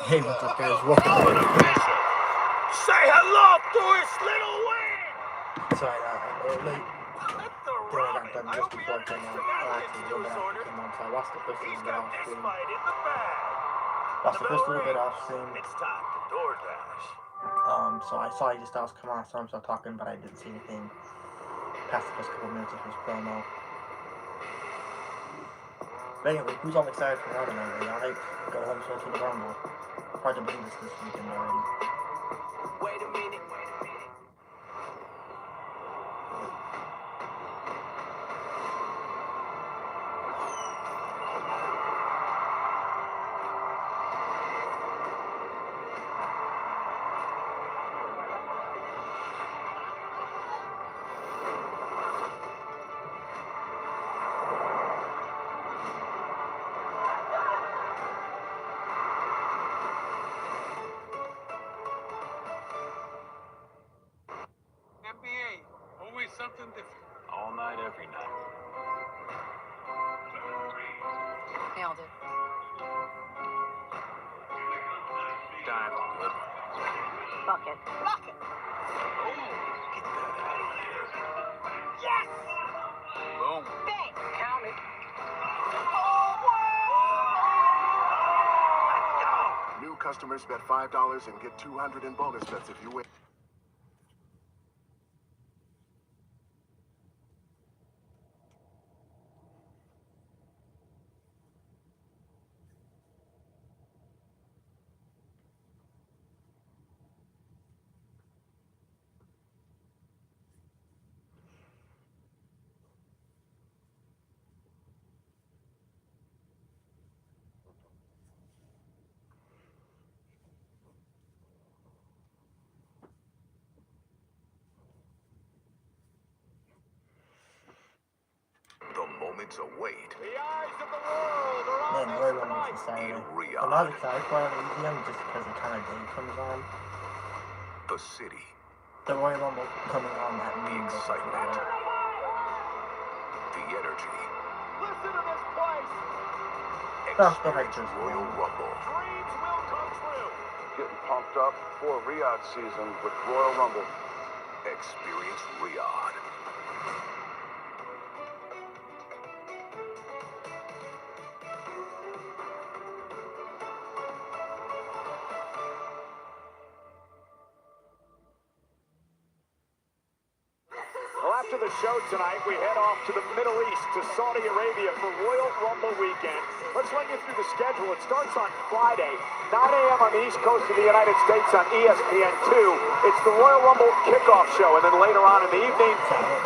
Hey, what's up, guys? Welcome to the official. Say hello to his little wing. Sorry, I'm a little late. The Then I got ramen. done I just hope he before I came on. Well, actually, a little bit after I came on, so I watched the first He's little bit got off this stream. fight in the bag. Watched the first little bit off stream. It's time to DoorDash. So I saw he just was coming on, so I started talking, but I didn't see anything past the first couple minutes of his promo. But anyway, who's all excited for Raw tonight? Are y'all hyped? Go home straight to the Rumble. Hard to believe this weekend already. Wait a minute. Always something different. All night, every night. Nailed it. Time's good. Bucket. Rocket. Oh, get that out of here. Yes! Boom. Bang! Count it. New customers bet $5 and get $200 in bonus bets if you win. The moments await. The eyes of the world are on Man, this Royal Rumble tonight. is Saturday. In I'm Riyadh. not excited for it on EGM just because the kind of day it comes on. The city. The Royal Rumble coming on that The noon. excitement. The energy. Listen to this place. Experience Royal Rumble. Dreams will come true. Getting pumped up for Riyadh season with Royal Rumble. Experience Riyadh. Well, after the show tonight, we head off to the Middle East, to Saudi Arabia for Royal Rumble weekend. Let's run you through the schedule. It starts on Friday, 9 a.m. on the East Coast of the United States on ESPN2. It's the Royal Rumble kickoff show, and then later on in the evening,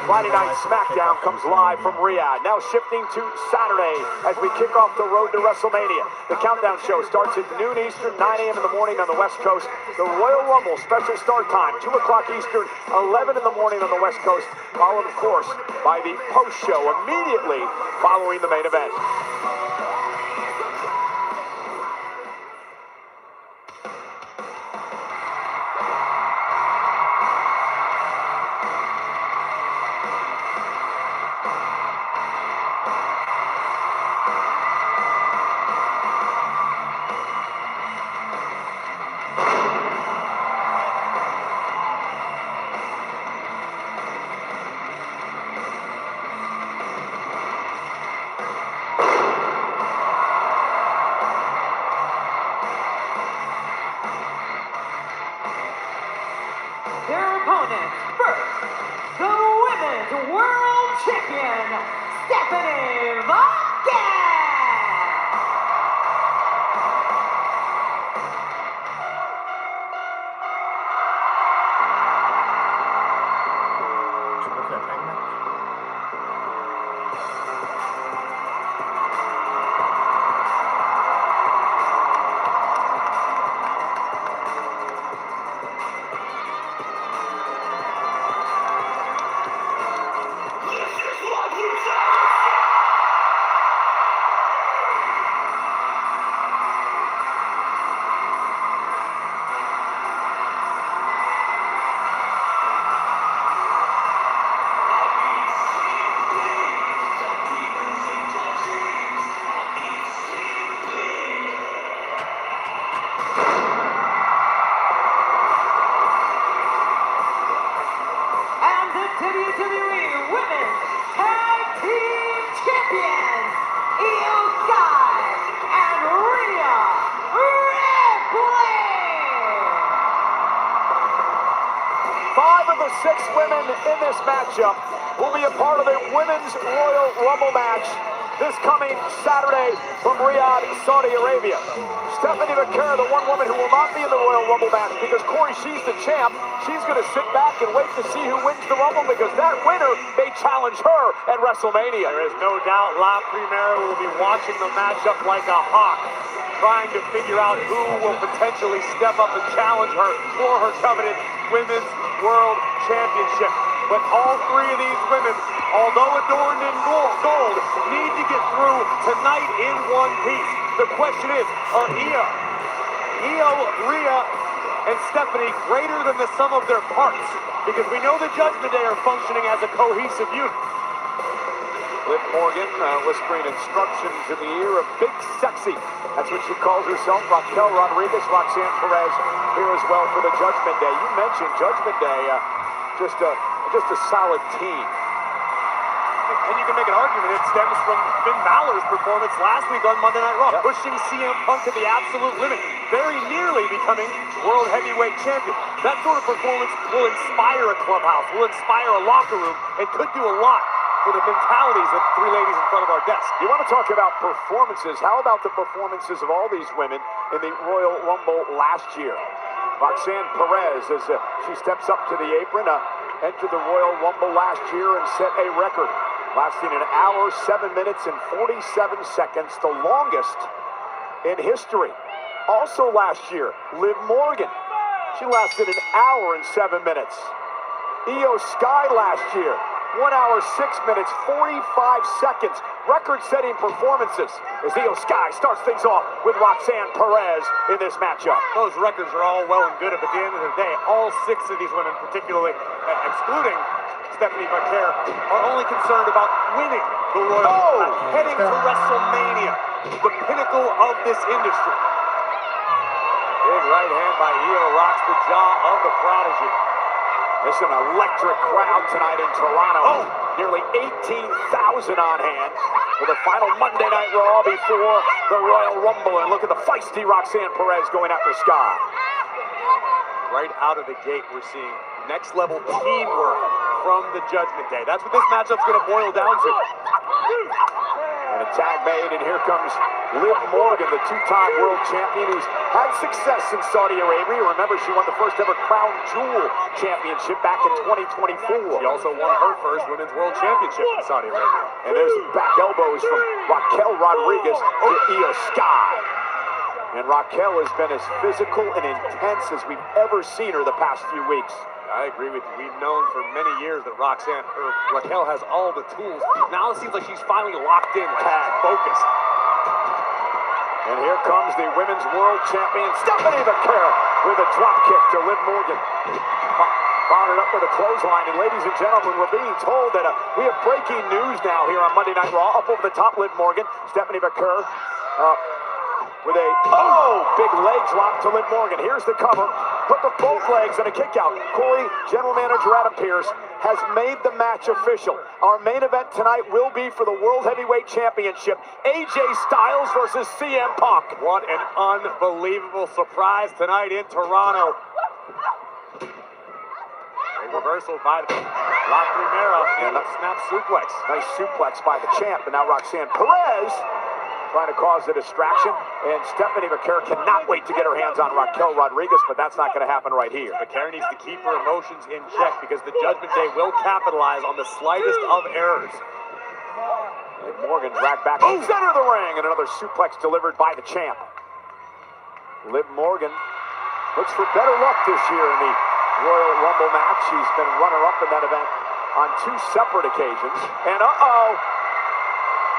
Friday Night SmackDown comes live from Riyadh. Now shifting to Saturday as we kick off the road to WrestleMania. The countdown show starts at noon Eastern, 9 a.m. in the morning on the West Coast. The Royal Rumble special start time, 2 o'clock Eastern, 11 in the morning on the West Coast, followed, of course, by the post-show immediately following the main event. Their opponent, first, the Women's World Champion, Stephanie Vaughn! Should we go for that tag match? And the WWE Women's Tag Team Champions, Io Sky and Rhea Ripley. 5 of the 6 women in this matchup will be a part of the Women's Royal Rumble match this coming Saturday from Riyadh, Saudi Arabia. Stephanie McCare, the one woman who will not be in the Royal Rumble match because, Corey, she's the champ. She's going to sit back and wait to see who wins the Rumble because that winner may challenge her at WrestleMania. There is no doubt La Primera will be watching the matchup like a hawk, trying to figure out who will potentially step up and challenge her for her coveted Women's World Championship. But all 3 of these women, although adorned in gold, need to get through tonight in one piece. The question is, are Io, Rhea, and Stephanie greater than the sum of their parts? Because we know the Judgment Day are functioning as a cohesive unit. Liv Morgan whispering instructions in the ear of Big Sexy. That's what she calls herself. Raquel Rodriguez, Roxanne Perez here as well for the Judgment Day. You mentioned Judgment Day, just a solid team. And you can make an argument it stems from Finn Balor's performance last week on Monday Night Raw, pushing CM Punk to the absolute limit, very nearly becoming World Heavyweight Champion. That sort of performance will inspire a clubhouse, will inspire a locker room, and could do a lot for the mentalities of 3 ladies in front of our desk. You want to talk about performances? How about the performances of all these women in the Royal Rumble last year? Roxanne Perez, as she steps up to the apron, entered the Royal Rumble last year and set a record, lasting 1 hour, 7 minutes, and 47 seconds, the longest in history. Also last year, Liv Morgan. She lasted 1 hour and 7 minutes. Io Sky last year, 1 hour, 6 minutes, 45 seconds. Record-setting performances as Io Sky starts things off with Roxanne Perez in this matchup. Those records are all well and good, but at the end of the day, all 6 of these women, particularly excluding Stephanie McCare, are only concerned about winning the Royal Rumble, heading to WrestleMania, the pinnacle of this industry. Big right hand by Io rocks the jaw of the Prodigy. This is an electric crowd tonight in Toronto. Nearly 18,000 on hand for the final Monday Night Raw before the Royal Rumble. And look at the feisty Roxanne Perez going after Sky. Right out of the gate, we're seeing next-level teamwork from the Judgment Day. That's what this matchup's going to boil down to. And a tag made, and here comes Liv Morgan, the 2-time world champion who's had success in Saudi Arabia. Remember, she won the first ever Crown Jewel championship back in 2024. She also won her first Women's World Championship in Saudi Arabia. And there's back elbows from Raquel Rodriguez to Io Sky. And Raquel has been as physical and intense as we've ever seen her the past few weeks. I agree with you. We've known for many years that Raquel has all the tools. Now it seems like she's finally locked in, tag, focused. And here comes the Women's World Champion, Stephanie McCare, with a drop kick to Liv Morgan. Followed up with a clothesline. And ladies and gentlemen, we're being told that we have breaking news now here on Monday Night Raw. Up over the top, Liv Morgan, Stephanie McCare. With a, big leg drop to Liv Morgan. Here's the cover. Hook of both legs and a kick out. Corey, General Manager Adam Pearce, has made the match official. Our main event tonight will be for the World Heavyweight Championship. AJ Styles versus CM Punk. What an unbelievable surprise tonight in Toronto. A reversal by La Primera and a snap suplex. Nice suplex by the champ. And now Roxanne Perez trying to cause a distraction, and Stephanie McCare cannot wait to get her hands on Raquel Rodriguez, but that's not going to happen right here. McCare needs to keep her emotions in check because the Judgment Day will capitalize on the slightest of errors. And Morgan dragged back to the center of the ring, and another suplex delivered by the champ. Liv Morgan looks for better luck this year in the Royal Rumble match. She's been runner-up in that event on 2 separate occasions, and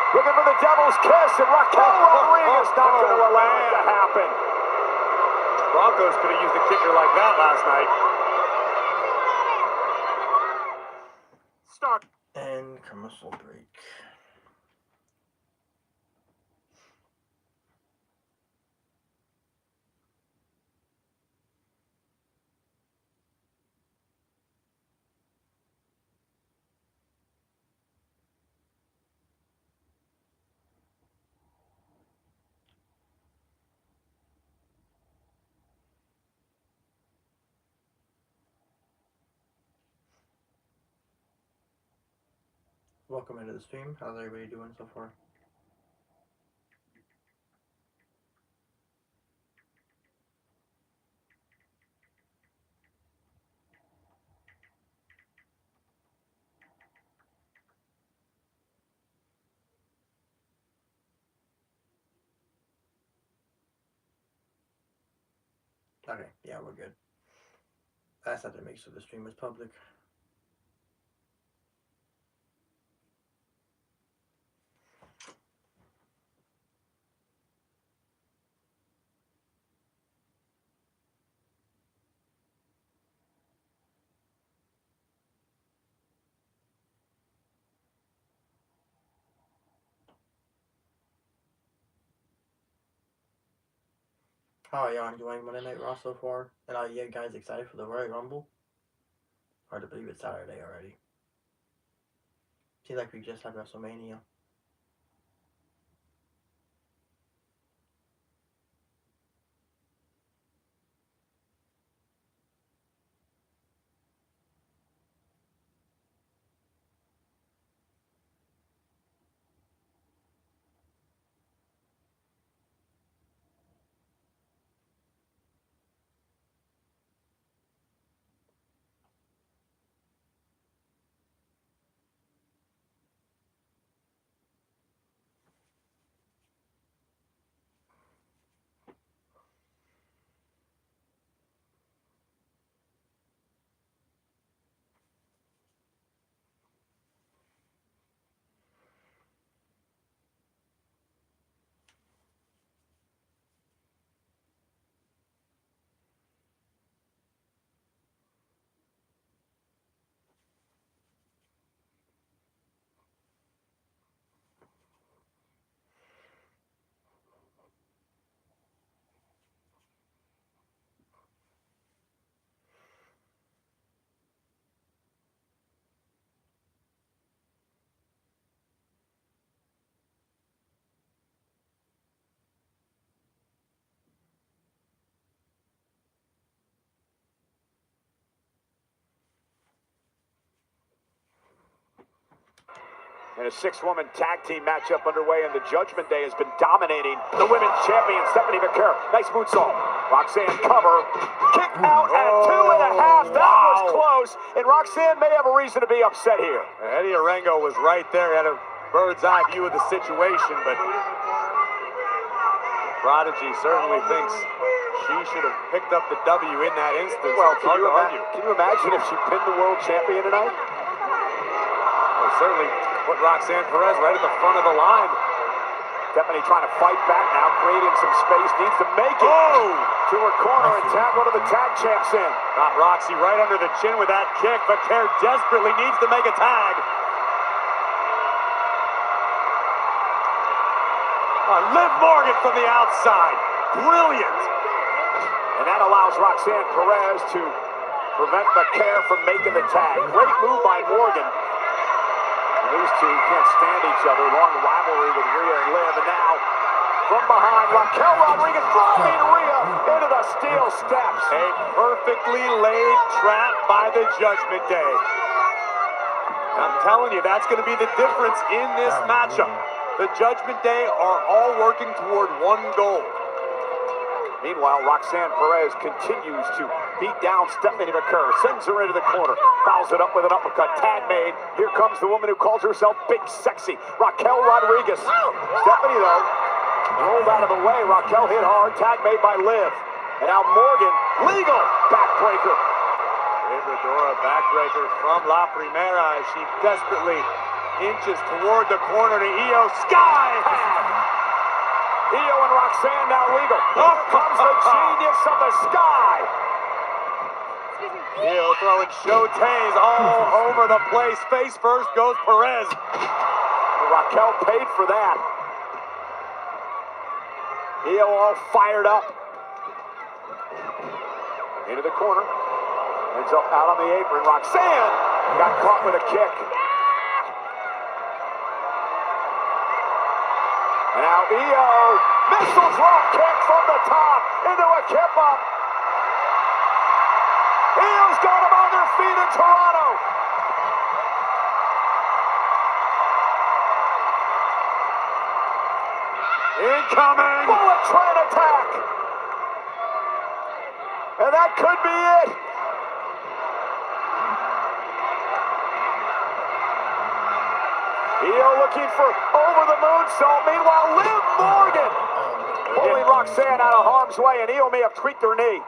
looking for the devil's kiss, and Raquel Rodriguez not going to allow it to happen. Broncos could have used a kicker like that last night. Start. And commercial break. Welcome into the stream. How's everybody doing so far? Okay, yeah, we're good. I just have to make sure the stream is public. How are y'all enjoying Monday Night Raw so far? And are you guys excited for the Royal Rumble? Hard to believe it's Saturday already. Seems like we just had WrestleMania. And a 6-woman tag team matchup underway, and the Judgment Day has been dominating the women's champion, Stephanie McCare. Nice moonsault. Roxanne cover. Kick out at 2.5. That was close. And Roxanne may have a reason to be upset here. Eddie Arango was right there, had a bird's eye view of the situation, but Prodigy certainly thinks she should have picked up the W in that instance. Well, can you imagine if she pinned the world champion tonight? Well, certainly put Roxanne Perez right at the front of the line. Stephanie trying to fight back now, creating some space, needs to make it to her corner and tag one of the tag champs in. Got Roxy right under the chin with that kick, but Care desperately needs to make a tag. Liv Morgan from the outside. Brilliant. And that allows Roxanne Perez to prevent McCare from making the tag. Great move by Morgan. And these two can't stand each other. Long rivalry with Rhea and Liv. And now, from behind, Raquel Rodriguez driving Rhea into the steel steps. A perfectly laid trap by the Judgment Day. I'm telling you, that's going to be the difference in this matchup. The Judgment Day are all working toward one goal. Meanwhile, Roxanne Perez continues to beat down Stephanie McCare, sends her into the corner, fouls it up with an uppercut, tag made. Here comes the woman who calls herself Big Sexy, Raquel Rodriguez. Stephanie, though, rolled out of the way. Raquel hit hard, tag made by Liv. And now Morgan, legal backbreaker. Ibradora backbreaker from La Primera as she desperately inches toward the corner to Io Sky. Io and Roxanne now legal. Up comes the genius of the Sky. Io throwing shotes all over the place. Face first goes Perez. Raquel paid for that. Io all fired up. Into the corner. Ends up out on the apron. Roxanne got caught with a kick. And now Io, missile drop kick from the top into a kip up. Io's got them on their feet in Toronto. Incoming! Bullet train attack! And that could be it! Io looking for over the moonsault. Meanwhile, Liv Morgan pulling Roxanne out of harm's way, and Io may have tweaked her knee.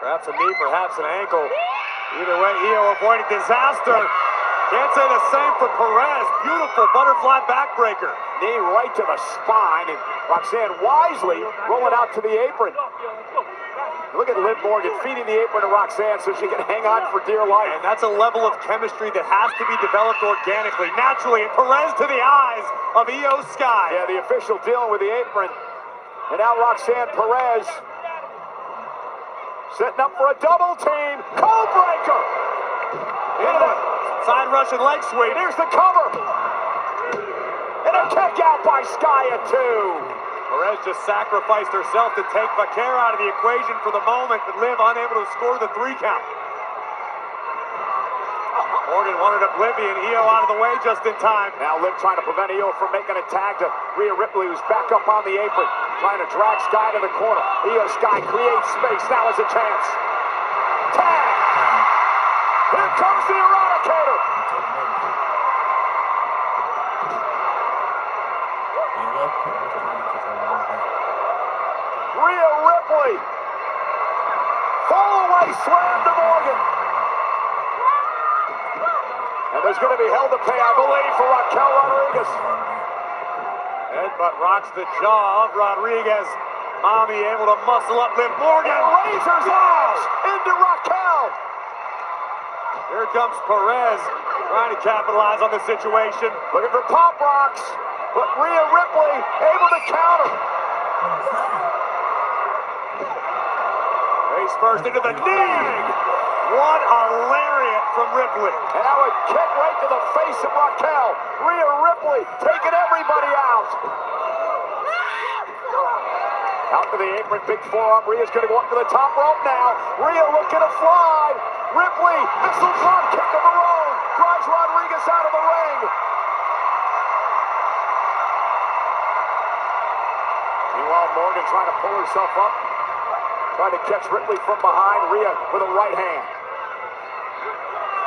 Perhaps a knee, perhaps an ankle. Either way, Io avoiding disaster. Can't say the same for Perez. Beautiful butterfly backbreaker. Knee right to the spine, and Roxanne wisely rolling out to the apron. Look at Liv Morgan feeding the apron to Roxanne so she can hang on for dear life. And that's a level of chemistry that has to be developed organically, naturally. And Perez to the eyes of Io Sky. Yeah, the official dealing with the apron. And now Roxanne Perez setting up for a double team. Code breaker! Into the side Russian leg sweep. And here's the cover. And a kick out by Sky at 2. Perez just sacrificed herself to take Vaquer out of the equation for the moment, but Liv unable to score the 3 count. Morgan wanted oblivion. Io out of the way just in time. Now Liv trying to prevent Io from making a tag to Rhea Ripley, who's back up on the apron, trying to drag Sky to the corner. Io Sky creates space. Now is a chance. Tag! Here comes the Eradicator! Rhea Ripley! Fall-away slam to Morgan! And there's going to be hell to pay, I believe, for Raquel Rodriguez. Headbutt rocks the jaw of Rodriguez. Mommy able to muscle up Liv Morgan. And lasers out into Raquel. Here comes Perez trying to capitalize on the situation. Looking for pop rocks, but Rhea Ripley able to counter. Face first into the knee. What a lariat from Ripley. And now a kick right to the face of Raquel. Rhea Ripley taking everybody out. Out to the apron, big forearm. Rhea's going to go up to the top rope now. Rhea looking to fly. Ripley, missile drop kick of her own. Drives Rodriguez out of the ring. Meanwhile, Morgan trying to pull herself up. Trying to catch Ripley from behind. Rhea with a right hand.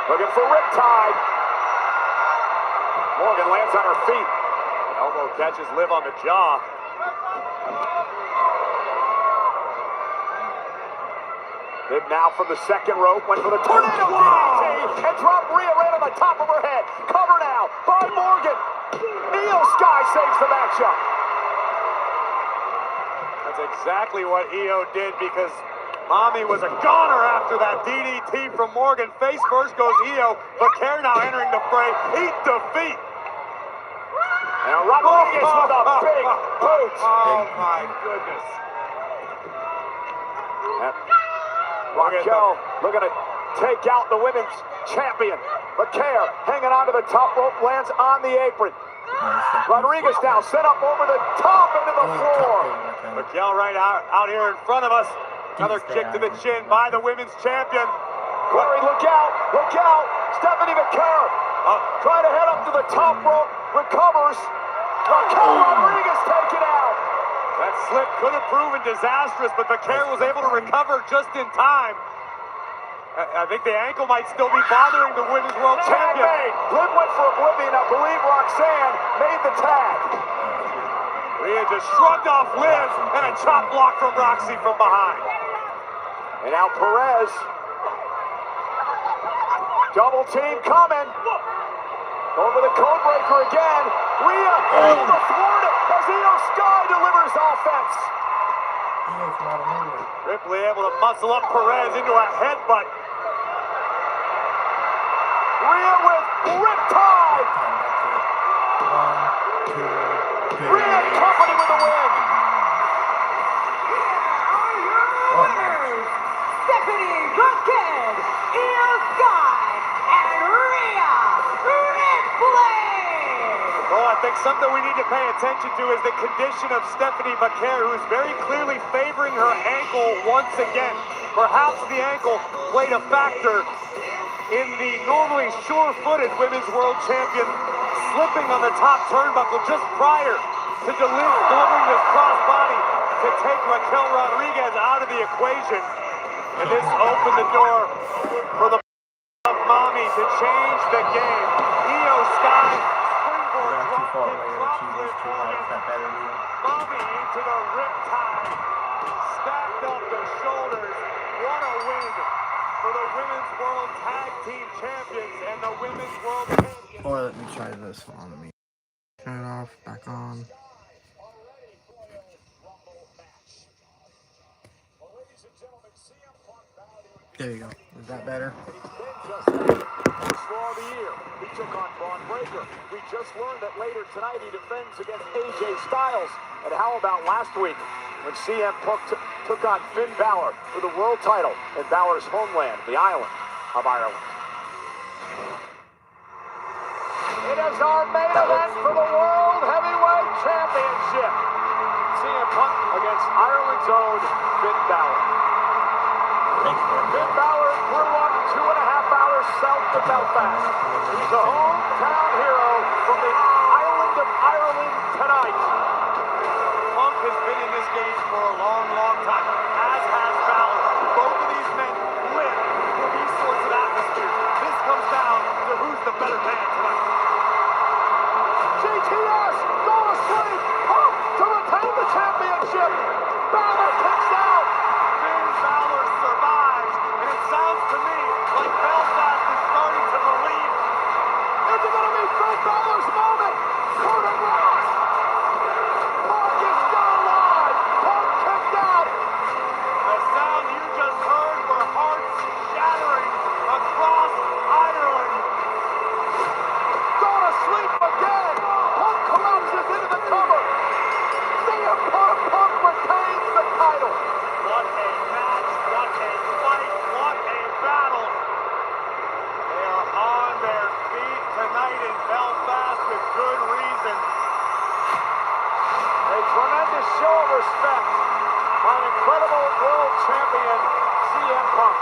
Looking for riptide. Morgan lands on her feet. Elbow catches Liv on the jaw. Liv now from the second rope, went for the tornado DDT and dropped Rhea right on the top of her head. Cover now by Morgan. Io Sky saves the matchup. That's exactly what Io did because Mommy was a goner after that DDT from Morgan. Face first goes Io. Vaquer now entering the fray. Eat defeat. And Rodriguez with a big boot. Oh my goodness. Raquel looking to take out the women's champion. Vaquer hanging onto the top rope, lands on the apron. Rodriguez now set up over the top into the floor. Raquel right out here in front of us. Another kick to the chin by the women's champion. Corey, look out, look out. Stephanie Vaquer trying to head up to the top rope, recovers. Raquel Rodriguez taken out. That slip could have proven disastrous, but Vaquer was able to recover just in time. I think the ankle might still be bothering the women's world champion. Made. Liv went for oblivion. I believe Roxanne made the tag. Rhea just shrugged off Liv and a chop block from Roxy from behind. And now Perez. Double team coming. Over the code breaker again. Rhea able to thwart it as Io Sky delivers offense. Ripley able to muscle up Perez into a headbutt. Rhea with riptide. Rhea and company with the win. Stephanie Vaquer, Io Sky, and Rhea Ripley. Well, I think something we need to pay attention to is the condition of Stephanie Vaquer, who is very clearly favoring her ankle once again. Perhaps the ankle played a factor in the normally sure-footed women's world champion slipping on the top turnbuckle just prior to to delivering this crossbody to take Raquel Rodriguez out of the equation. And this opened the door for the Mommy to change the game. Io Sky, springboard dropkick, droplet Morgan. Mommy into the riptide. Stacked up the shoulders. What a win for the Women's World Tag Team Champions and the Women's World Champions. Or let me try this one. Let me turn it off, back on. There you go. Is that better? Raw of the year. He took on Braun Breaker. We just learned that later tonight he defends against AJ Styles. And how about last week when CM Punk took on Finn Balor for the world title in Balor's homeland, the island of Ireland. It is our main event for the World Heavyweight Championship. CM Punk against Ireland's own Finn Balor. Finn Balor flew up 2.5 hours south to Belfast. He's a hometown hero from the island of Ireland tonight. Punk has been in this game for a long, long time, as has Balor. Both of these men live for these sorts of atmospheres. This comes down to who's the better man tonight. GTS, go to sleep. Punk to retain the championship. Balor kicks out. Finn Balor survives, and it sounds to me like Belfast is starting to believe. Is it going to be Finn Balor's moment? Curtin Ross. Punk is still alive. Punk kicked out. The sound you just heard were hearts shattering across Ireland. Go to sleep again. Punk collapses into the cover. CM Punk retains the title. What a match, what a fight, what a battle. They are on their feet tonight in Belfast with good reason. A tremendous show of respect by an incredible world champion, CM Punk.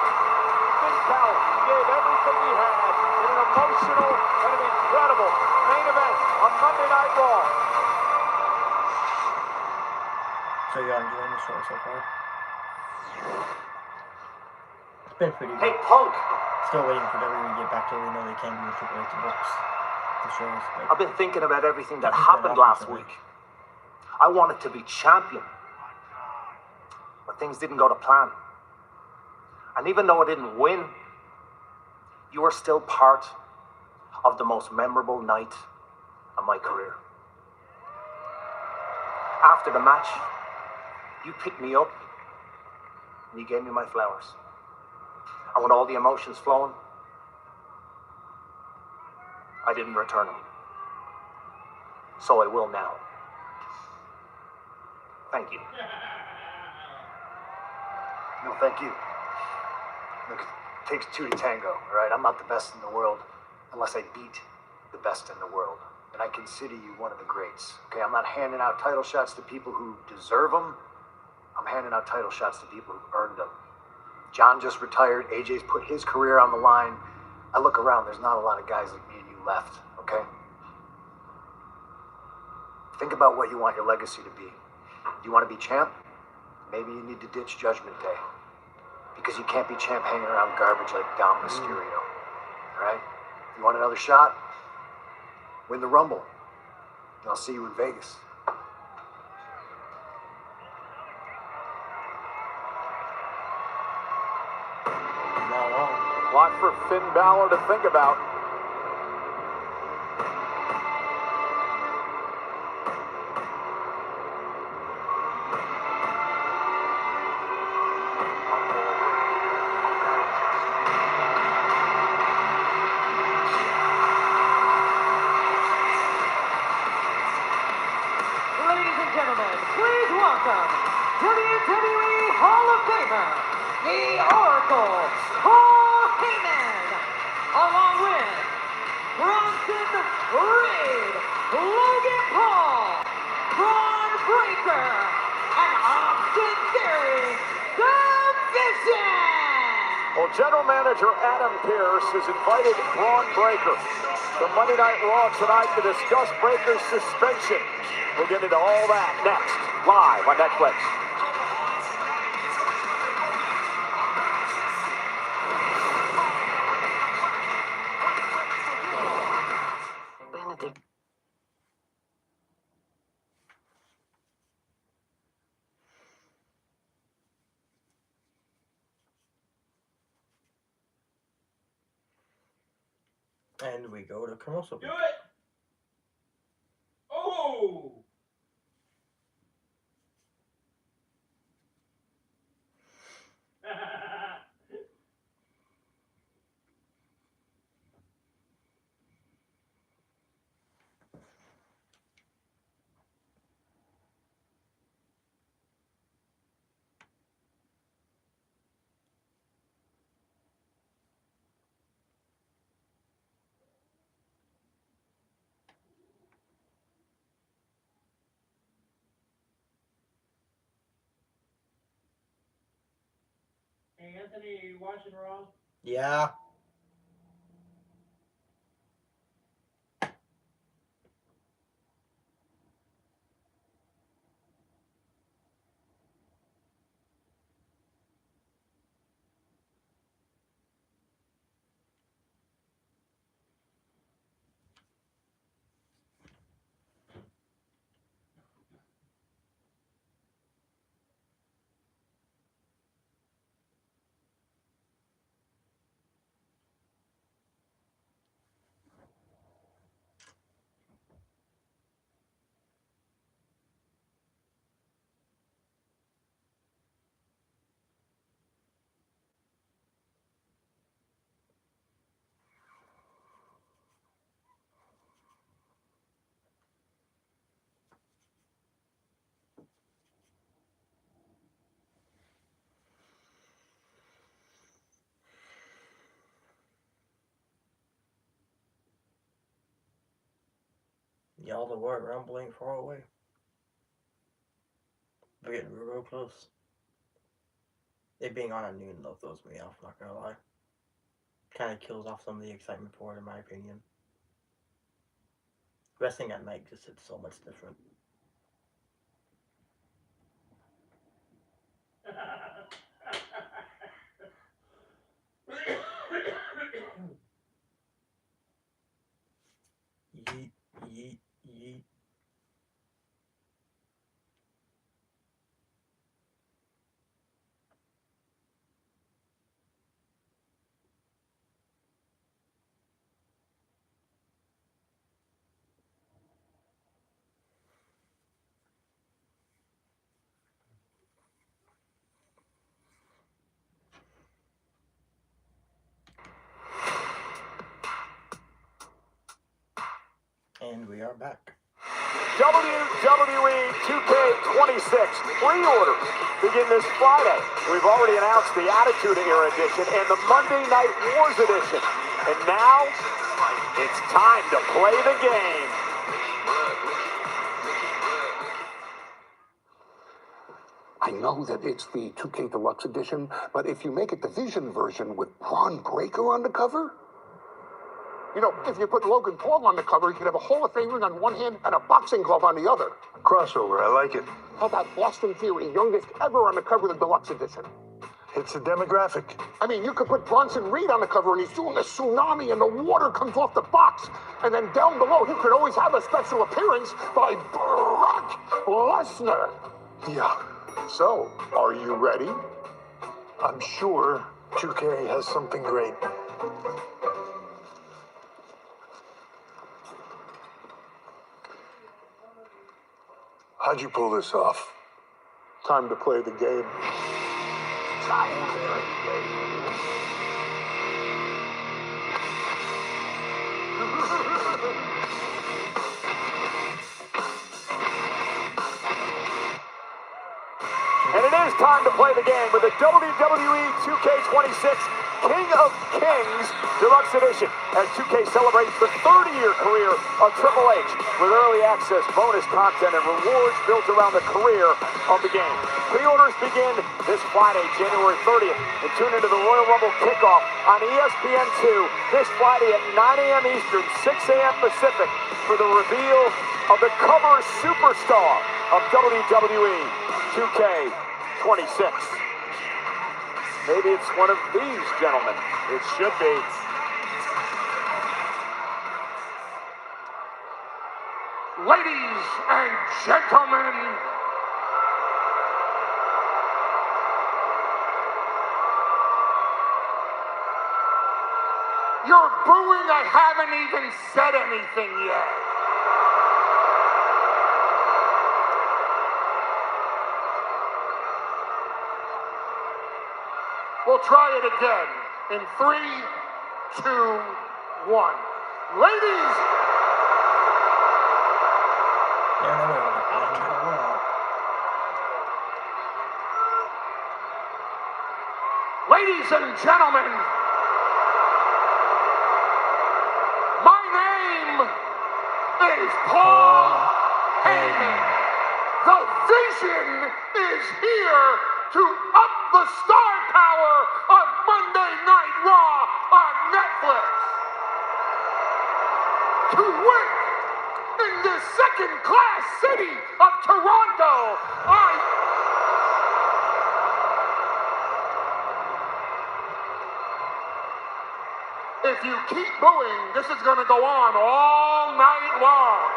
Finn Balor gave everything he had in an emotional and an incredible main event on Monday Night Raw. So y'all enjoying the show so far? It's been pretty good. Hey, Punk! Still waiting for WWE to get back to where we know they can do Triple H books. The shows. But I've been thinking about everything that It's been happened awesome last tonight. week. I wanted to be champion. But things didn't go to plan. And even though I didn't win, you were still part of the most memorable night of my career. After the match, you picked me up and you gave me my flowers. And with all the emotions flowing, I didn't return them. So I will now. Thank you. No, thank you. Look, it takes two to tango, all right? I'm not the best in the world unless I beat the best in the world. And I consider you one of the greats, okay? I'm not handing out title shots to people who deserve them. I'm handing out title shots to people who earned them. John just retired. AJ's put his career on the line. I look around, there's not a lot of guys like me and you left, okay? Think about what you want your legacy to be. You want to be champ? Maybe you need to ditch Judgment Day. Because you can't be champ hanging around garbage like Dom Mysterio. All right? You want another shot? Win the Rumble. And I'll see you in Vegas. not long. A lot for Finn Balor to think about. Ladies and gentlemen, please welcome WWE Hall of Famer, the Oracle, Paul Heyman, along with Bronson Reed, Logan Paul, Braun Breaker, and Austin Theory, The Vision! Well, General Manager Adam Pearce has invited Braun Breaker to Monday Night Raw tonight to discuss Breaker's suspension. We'll get into all that next, live on Netflix. And we go to commercial break. Do it! Oh! Hey, Anthony, are you watching Raw? Yeah. Y'all, the word rumbling far away. We're getting real close. It being on at noon though throws me off, not gonna lie. Kind of kills off some of the excitement for it, in my opinion. Wrestling at night just hits so much different. Yeet, yeet, yeet. And we are back. WWE 2K26 pre-orders begin this Friday. We've already announced the Attitude Era Edition and the Monday Night Wars Edition. And now, it's time to play the game. I know that it's the 2K Deluxe Edition, but if you make it the Vision version with Braun Breaker on the cover? You know, if you put Logan Paul on the cover, you could have a Hall of Fame ring on one hand and a boxing glove on the other. Crossover, I like it. How about Austin Theory, youngest ever on the cover of the Deluxe Edition? It's a demographic. I mean, you could put Bronson Reed on the cover and he's doing a tsunami and the water comes off the box. And then down below, you could always have a special appearance by Brock Lesnar. Yeah. So, are you ready? I'm sure 2K has something great. How'd you pull this off? Time to play the game. And it is time to play the game with the WWE 2K26 King of Kings Deluxe Edition as 2K celebrates the 30-year career of Triple H with early access, bonus content, and rewards built around the career of the game. Pre-orders begin this Friday, January 30th, and tune into the Royal Rumble kickoff on ESPN2 this Friday at 9 a.m. Eastern, 6 a.m. Pacific for the reveal of the cover superstar of WWE 2K26. Maybe it's one of these gentlemen. It should be. Ladies and gentlemen, you're booing. I haven't even said anything yet. We'll try it again in 3, 2, 1. Ladies, ladies and gentlemen, my name is Paul Heyman. The Vision is here to up the star power of Monday Night Raw on Netflix. To win in this second-class city of Toronto, if you keep booing, this is going to go on all night long.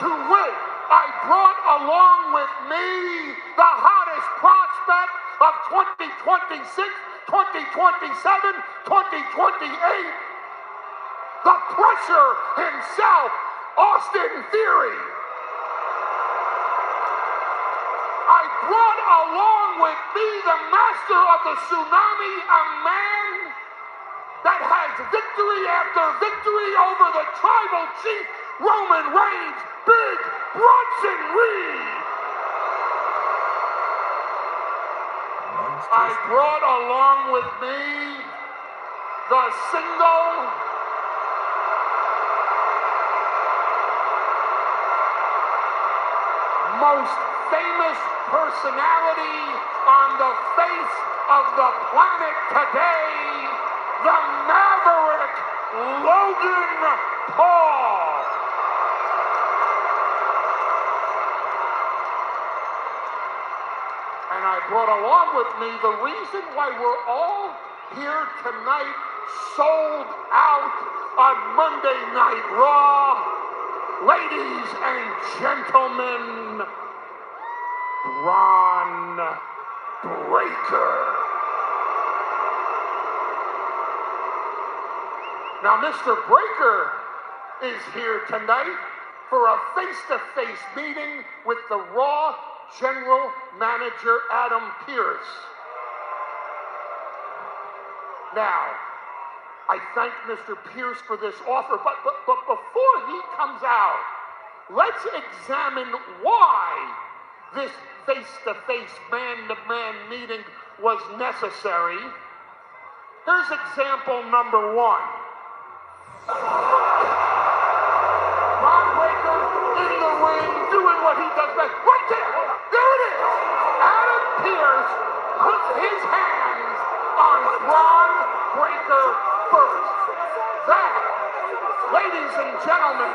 To win, I brought along with me the hottest prospect of 2026, 2027, 2028. The Crusher himself, Austin Theory. I brought along with me the master of the tsunami, a man that has victory after victory over the tribal chief, Roman Reigns, Big Bronson Reed. I brought along with me the single most famous personality on the face of the planet today, the Maverick Logan Paul. And I brought along with me the reason why we're all here tonight, sold out on Monday Night Raw. Ladies and gentlemen, Braun Breaker. Now, Mr. Breaker is here tonight for a face-to-face meeting with the Raw General Manager, Adam Pearce. Now, I thank Mr. Pearce for this offer, but before he comes out, let's examine why this face-to-face, man-to-man meeting was necessary. Here's example number 1. Braun Breaker in the ring, doing what he does best. Right there! There it is! Adam Pearce puts his hands on Braun Breaker first. That, ladies and gentlemen,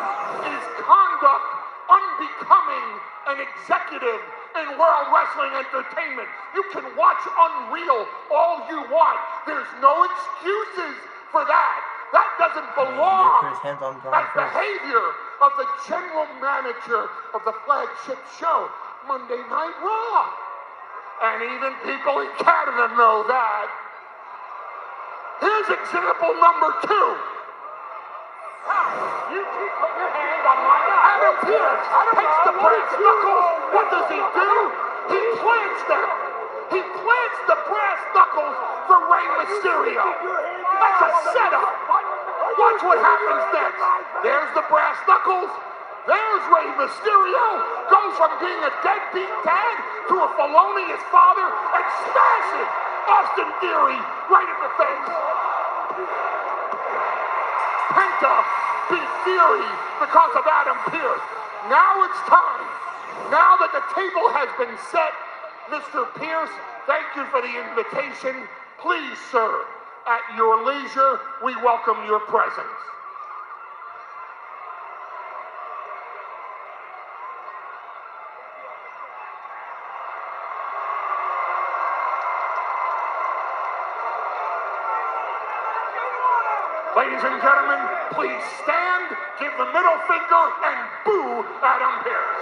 is conduct unbecoming an executive in World Wrestling Entertainment. You can watch Unreal all you want. There's no excuses for that. That doesn't belong as behavior of the general manager of the flagship show, Monday Night Raw. And even people in Canada know that. Here's example number 2. You keep putting your hand on my Adam Pearce takes the brass knuckles. What does he do? He plants them. He plants the brass knuckles for Rey Mysterio. That's a setup. Watch what happens next. There's the brass knuckles. There's Rey Mysterio. Goes from being a deadbeat dad to a felonious father and smashes Austin Theory right in the face. Penta beat Theory because of Adam Pearce. Now it's time. Now that the table has been set, Mr. Pearce, thank you for the invitation. Please, sir, At your leisure, we welcome your presence. Ladies and gentlemen, please stand, give the middle finger, and boo Adam Pearce.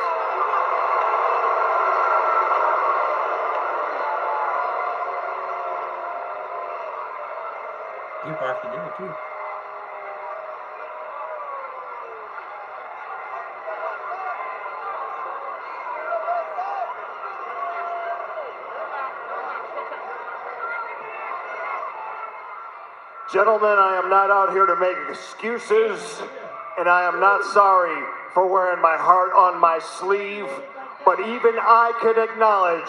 You probably did it too. Gentlemen, I am not out here to make excuses, and I am not sorry for wearing my heart on my sleeve, but even I can acknowledge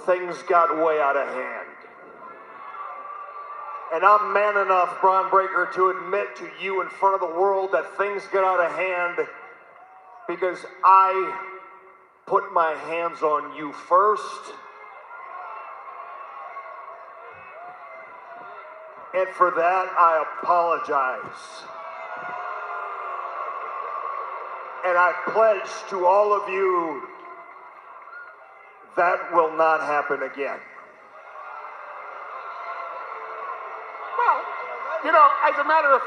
things got way out of hand. And I'm man enough, Braun Breaker, to admit to you in front of the world that things got out of hand because I put my hands on you first. And for that, I apologize. And I pledge to all of you that will not happen again. Well, you know, as a matter of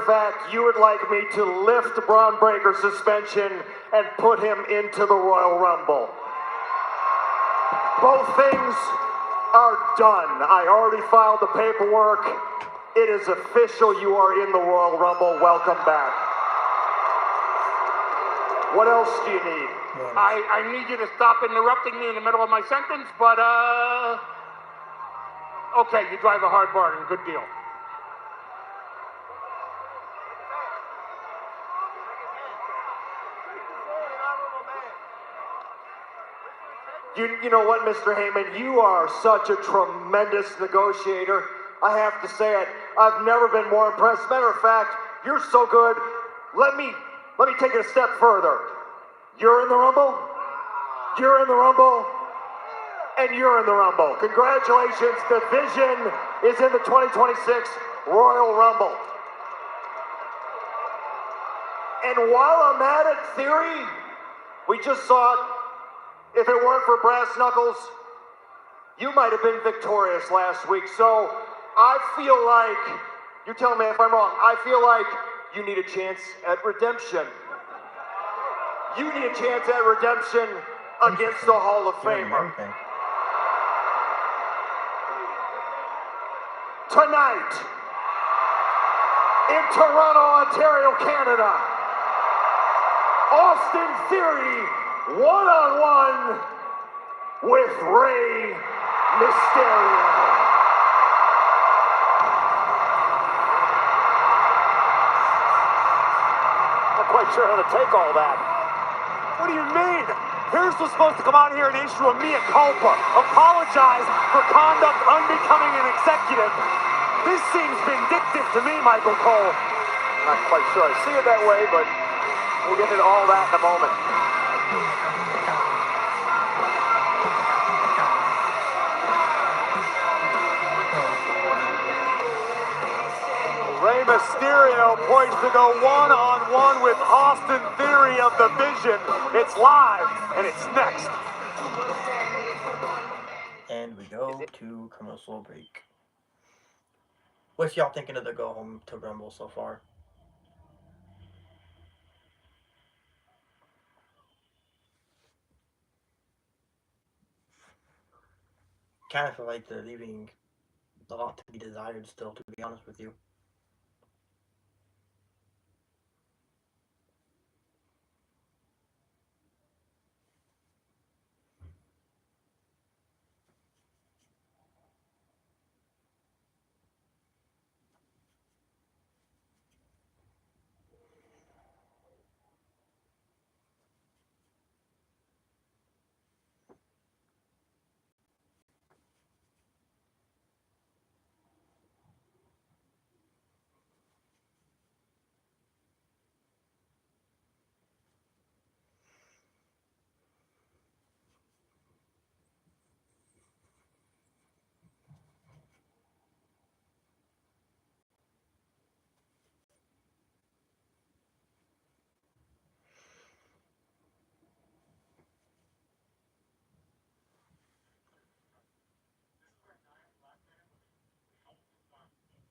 fact, you would like me to lift Braun Breaker's suspension and put him into the Royal Rumble. Both things are done. I already filed the paperwork. It is official. You are in the Royal Rumble. Welcome back. What else do you need? I need you to stop interrupting me in the middle of my sentence, but, okay, you drive a hard bargain. Good deal. You know what, Mr. Heyman? You are such a tremendous negotiator. I have to say it. I've never been more impressed. Matter of fact, you're so good. Let me take it a step further. You're in the Rumble. You're in the Rumble. And you're in the Rumble. Congratulations. The Vision is in the 2026 Royal Rumble. And while I'm at it, Theory, we just saw it. If it weren't for brass knuckles, you might have been victorious last week. So I feel like, you tell me if I'm wrong, I feel like you need a chance at redemption. You need a chance at redemption against the Hall of Famer. Tonight, in Toronto, Ontario, Canada, Austin Theory one-on-one with Rey Mysterio. Not quite sure how to take all that. What do you mean? Pierce was supposed to come out here and issue a mea culpa, apologize for conduct unbecoming an executive. This seems vindictive to me, Michael Cole. Not quite sure I see it that way, but we'll get into all that in a moment. Rey Mysterio poised to go one-on-one with Austin Theory of the Vision. It's live, and it's next. And we go to commercial break. What's y'all thinking of the go home to Rumble so far? Kind of feel like they're leaving a lot to be desired still, to be honest with you.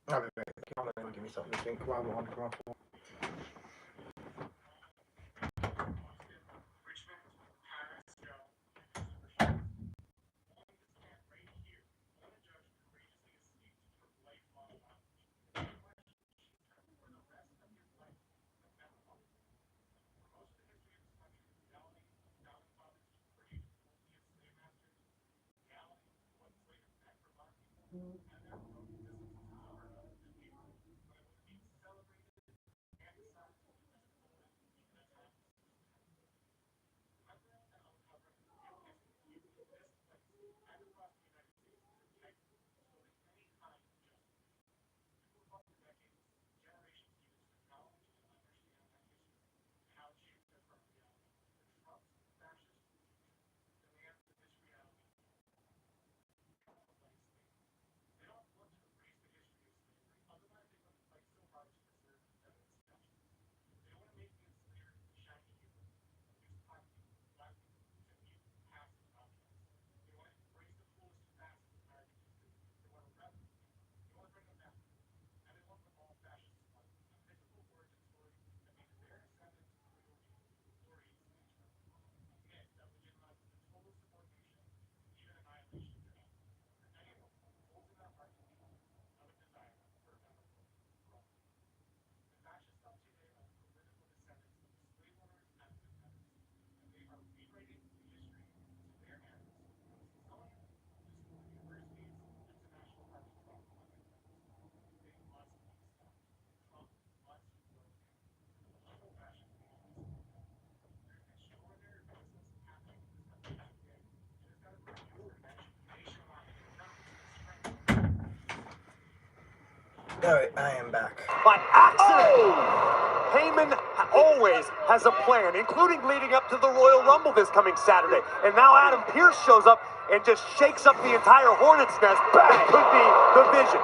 I'll be right back. I'm gonna give me something to drink while we're on commercial. Alright, I am back. By accident! Heyman always has a plan, including leading up to the Royal Rumble this coming Saturday. And now Adam Pearce shows up and just shakes up the entire Hornet's nest. That could be the Vision.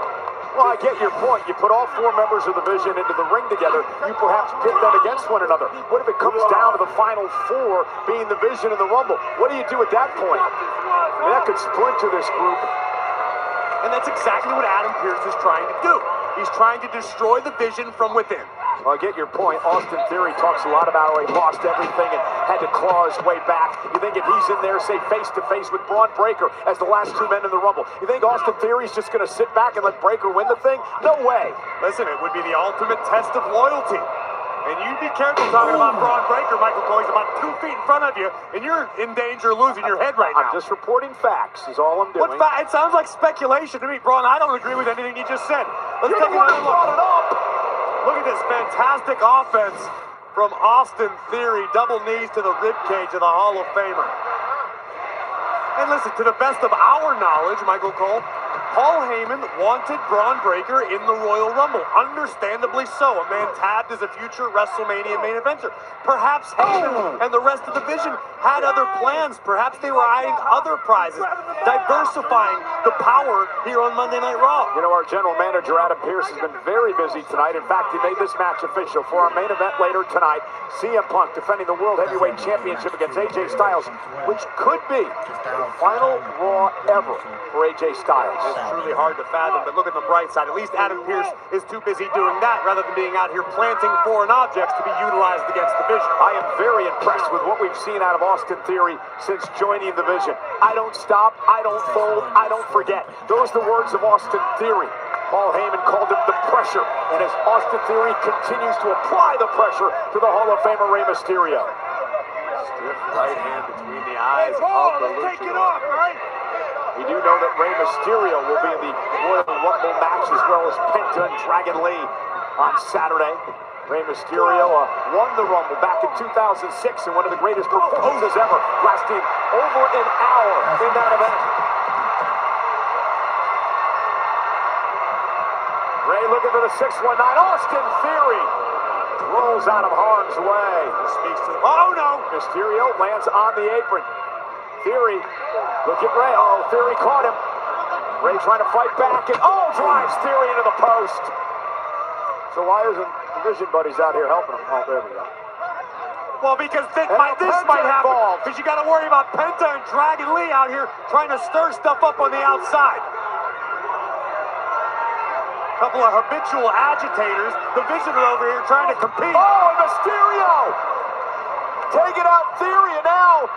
Well, I get your point. You put all 4 members of the Vision into the ring together, you perhaps pit them against one another. What if it comes down to the final 4 being the Vision and the Rumble? What do you do at that point? I mean, that could splinter this group. And that's exactly what Adam Pearce is trying to do. He's trying to destroy the Vision from within. Well, I get your point. Austin Theory talks a lot about how he lost everything and had to claw his way back. You think if he's in there, say, face-to-face with Braun Breaker as the last 2 men in the Rumble, you think Austin Theory's just going to sit back and let Breaker win the thing? No way. Listen, it would be the ultimate test of loyalty. And you be careful talking about Braun Breaker, Michael Cole. He's about 2 feet in front of you, and you're in danger of losing your head right now. I'm just reporting facts is all I'm doing. It sounds like speculation to me. Braun, I don't agree with anything you just said. Let's take another look. Look at this fantastic offense from Austin Theory. Double knees to the ribcage of the Hall of Famer. And listen, to the best of our knowledge, Michael Cole, Paul Heyman wanted Braun Breaker in the Royal Rumble. Understandably so. A man tabbed as a future WrestleMania main eventer. Perhaps Heyman and the rest of the Vision had other plans. Perhaps they were eyeing other prizes, diversifying the power here on Monday Night Raw. You know, our general manager, Adam Pearce, has been very busy tonight. In fact, he made this match official for our main event later tonight. CM Punk defending the World Heavyweight Championship against AJ Styles, which could be the final Raw ever for AJ Styles. It's truly hard to fathom, but look at the bright side. At least Adam Pearce is too busy doing that rather than being out here planting foreign objects to be utilized against the Vision. I am very impressed with what we've seen out of Austin Theory since joining the Vision. I don't stop, I don't fold, I don't forget. Those are the words of Austin Theory. Paul Heyman called him the pressure, and as Austin Theory continues to apply the pressure to the Hall of Famer Rey Mysterio. Stiff right hand between the eyes of the luchador. We do know that Rey Mysterio will be in the Royal Rumble match as well as Penta and Dragon Lee on Saturday. Rey Mysterio won the Rumble back in 2006 in one of the greatest performances ever, lasting over an hour in that event. Rey looking for the 619. Austin Theory rolls out of harm's way. Speaks to the... Oh, no! Mysterio lands on the apron. Theory, look at Rey. Oh, Theory caught him. Rey trying to fight back, and drives Theory into the post. So why isn't the Vision buddies out here helping him? Oh, there we go. Well, because this might happen. Because you got to worry about Penta and Dragon Lee out here trying to stir stuff up on the outside. couple of habitual agitators. The visitor over here trying to compete. Oh, and Mysterio! Taking out Theory, and now...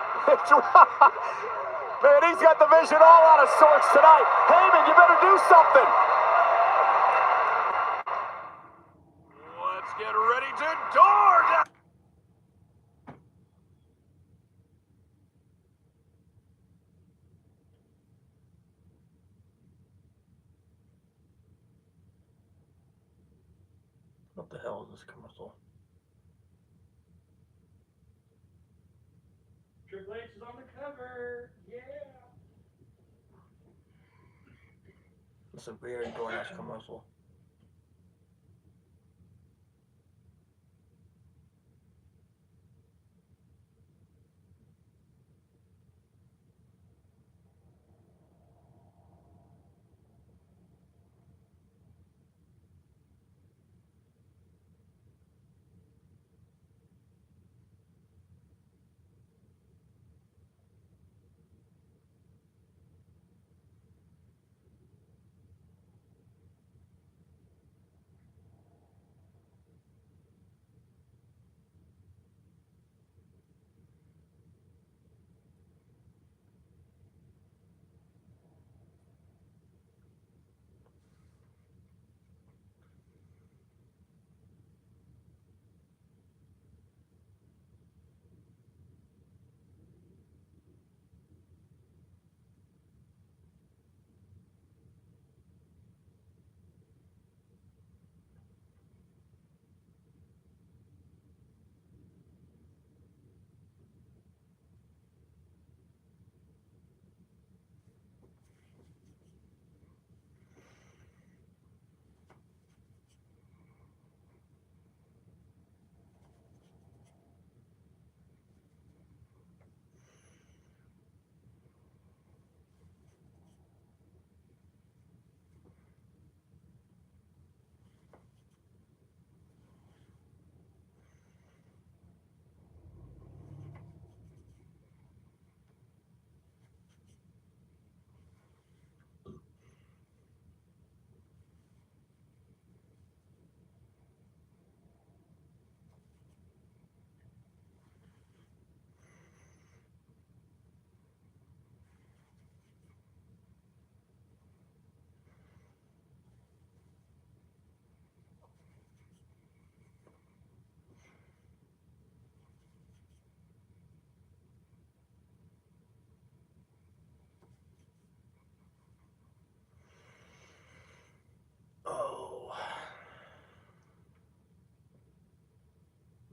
Man, he's got the Vision all out of sorts tonight. Heyman, you better do something. Let's get ready to door down. What the hell is this commercial? Triple H is on the cover. Yeah. It's a weird DoorDash commercial.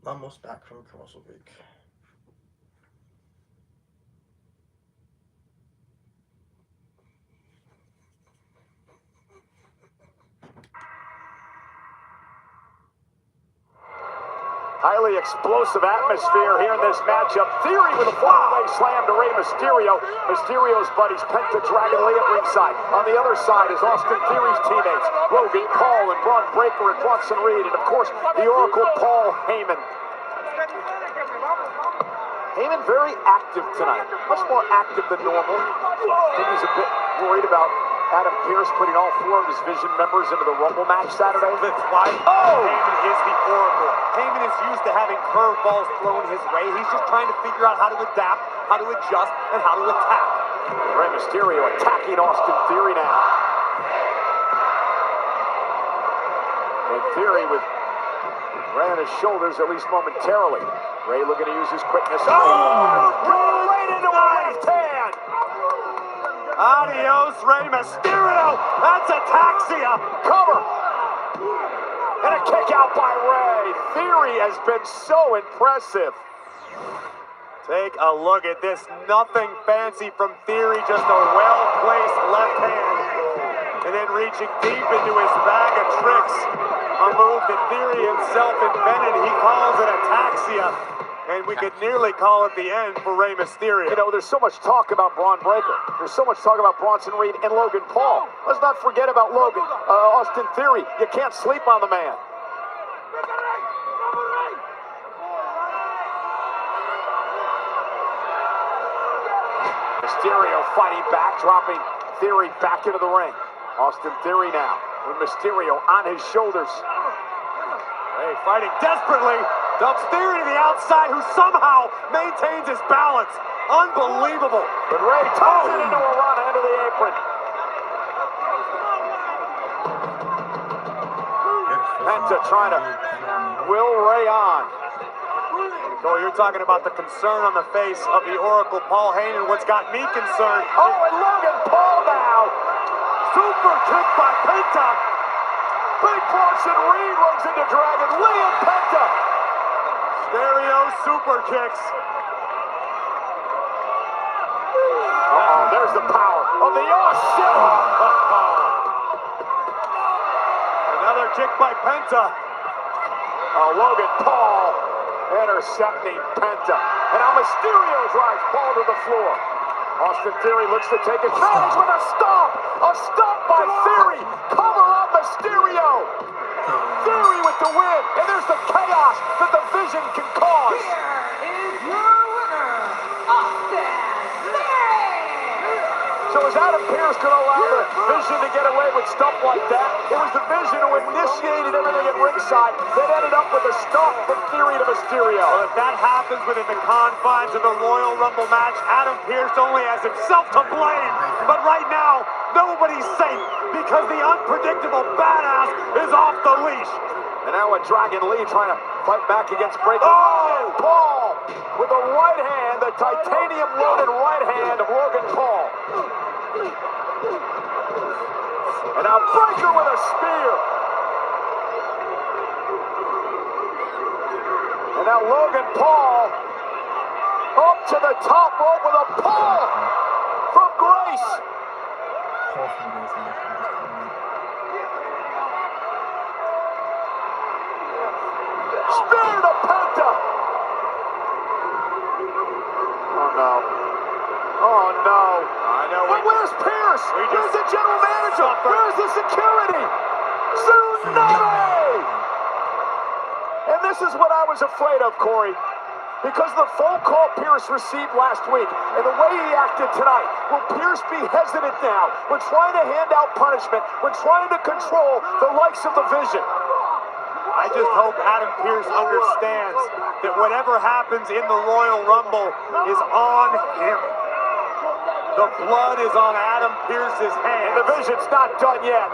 Almost back from commercial break. Highly explosive atmosphere here in this matchup. Theory with a flyaway slam to Rey Mysterio. Mysterio's buddies, Penta, Dragon Lee at ringside. On the other side is Austin Theory's teammates, Logan Paul and Braun Breaker and Bronson Reed. And of course, the Oracle, Paul Heyman. Heyman very active tonight. Much more active than normal. I think he's a bit worried about Adam Pearce putting all 4 of his Vision members into the Rumble match Saturday. That's why Heyman is the Oracle. Heyman is used to having curveballs thrown his way. He's just trying to figure out how to adapt, how to adjust, and how to attack. Rey Mysterio attacking Austin Theory now. And Theory with Rey on his shoulders, at least momentarily. Rey looking to use his quickness. Oh! Right into a left hand! Adios, Rey Mysterio! That's ataxia! Cover! And a kick out by Rey. Theory has been so impressive. Take a look at this. Nothing fancy from Theory, just a well-placed left hand. And then reaching deep into his bag of tricks. A move that Theory himself invented. He calls it ataxia. And we could nearly call it the end for Rey Mysterio. You know, there's so much talk about Braun Breaker. There's so much talk about Bronson Reed and Logan Paul. Let's not forget about Austin Theory. You can't sleep on the man. Mysterio fighting back, dropping Theory back into the ring. Austin Theory now with Mysterio on his shoulders. Hey, fighting desperately. Dumps Theory to the outside, who somehow maintains his balance. Unbelievable. But Ray turns it into a run into the apron. Penta trying to will Ray on. Cole, you're talking about the concern on the face of the Oracle, Paul Heyman. What's got me concerned? Oh, and Logan Paul now. Super kick by Penta. Big Bronson Reed runs into Dragon Lee and Penta. Stereo super kicks. Uh-oh, there's the power of the shit. Another kick by Penta. Oh, Logan Paul intercepting Penta. And now Mysterio drives Paul to the floor. Austin Theory looks to take advantage with a stomp. A stomp by Theory. Cover on Mysterio. Theory with the win. And there's the chaos that the Vision can cause. Here is your winner, Austin Theory! So is Adam Pearce going to allow the Vision to get away with stuff like that? It was the Vision who initiated everything at ringside that ended up with a stomp from Theory to Mysterio. Well, if that happens within the confines of the Royal Rumble match, Adam Pearce only has himself to blame. But right now, nobody's safe because the unpredictable badass is off the leash. And now with Dragon Lee trying to fight back against Breaker. Oh, Paul with the right hand, the titanium-loaded right hand of Logan Paul. And now Breaker with a spear. And now Logan Paul up to the top rope with a pull from Grace. Spear to Penta. Oh no. Oh no. I know. But where's Pearce? Where's the general manager? Where's the security? Tsunami! And this is what I was afraid of, Corey. Because of the phone call Pearce received last week and the way he acted tonight, will Pearce be hesitant now when trying to hand out punishment, when trying to control the likes of the Vision? I just hope Adam Pearce understands that whatever happens in the Royal Rumble is on him. The blood is on Adam Pearce's hands. And the Vision's not done yet.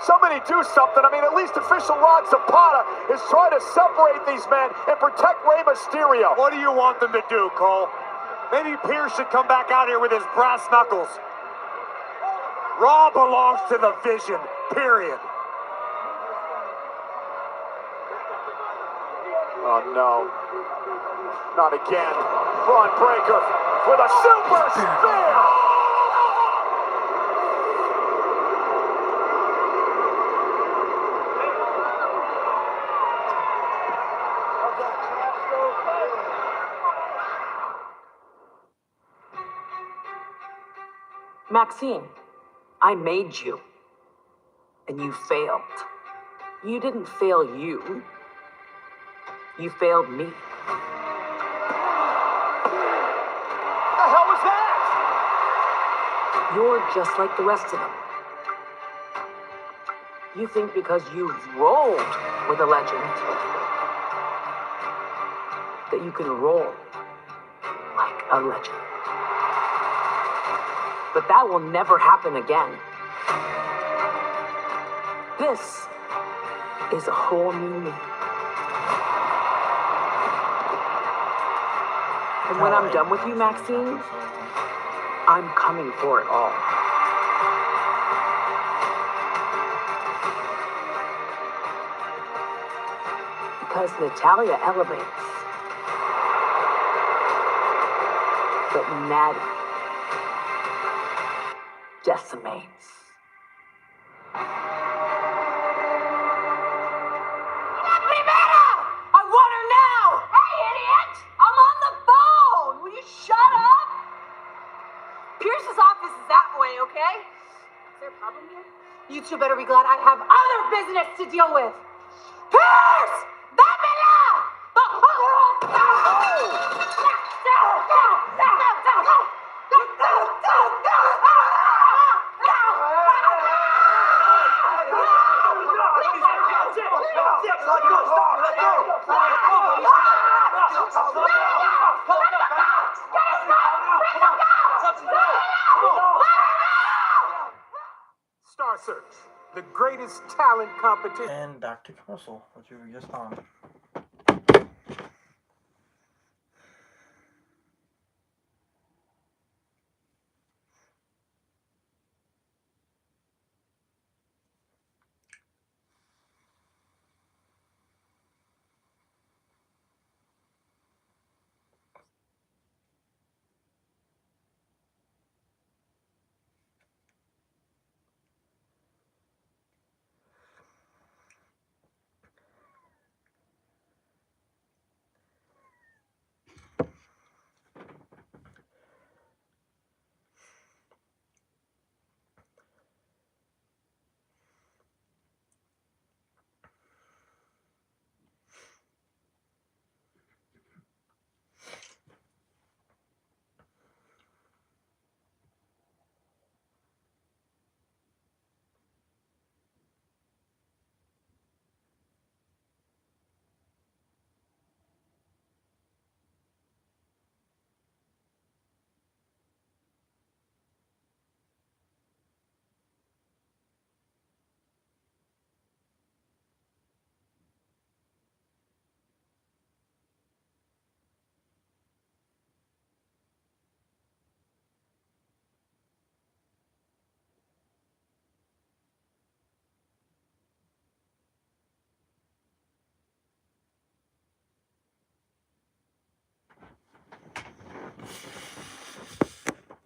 Somebody do something. I mean, at least official Rod Zapata is trying to separate these men and protect Rey Mysterio. What do you want them to do, Cole? Maybe Pearce should come back out here with his brass knuckles. Raw belongs to the Vision, period. Oh, no. Not again. Braun Breaker with a super spear. Maxine, I made you, and you failed. You didn't fail you. You failed me. What the hell was that? You're just like the rest of them. You think because you rolled with a legend that you can roll like a legend. But that will never happen again. This is a whole new me. And when I'm done with you, Maxine, I'm coming for it all. Because Natalia elevates, but Natty decimates. You two better be glad I have other business to deal with. Pierce! Star Search, the greatest talent competition. And back to commercial, which we were just on.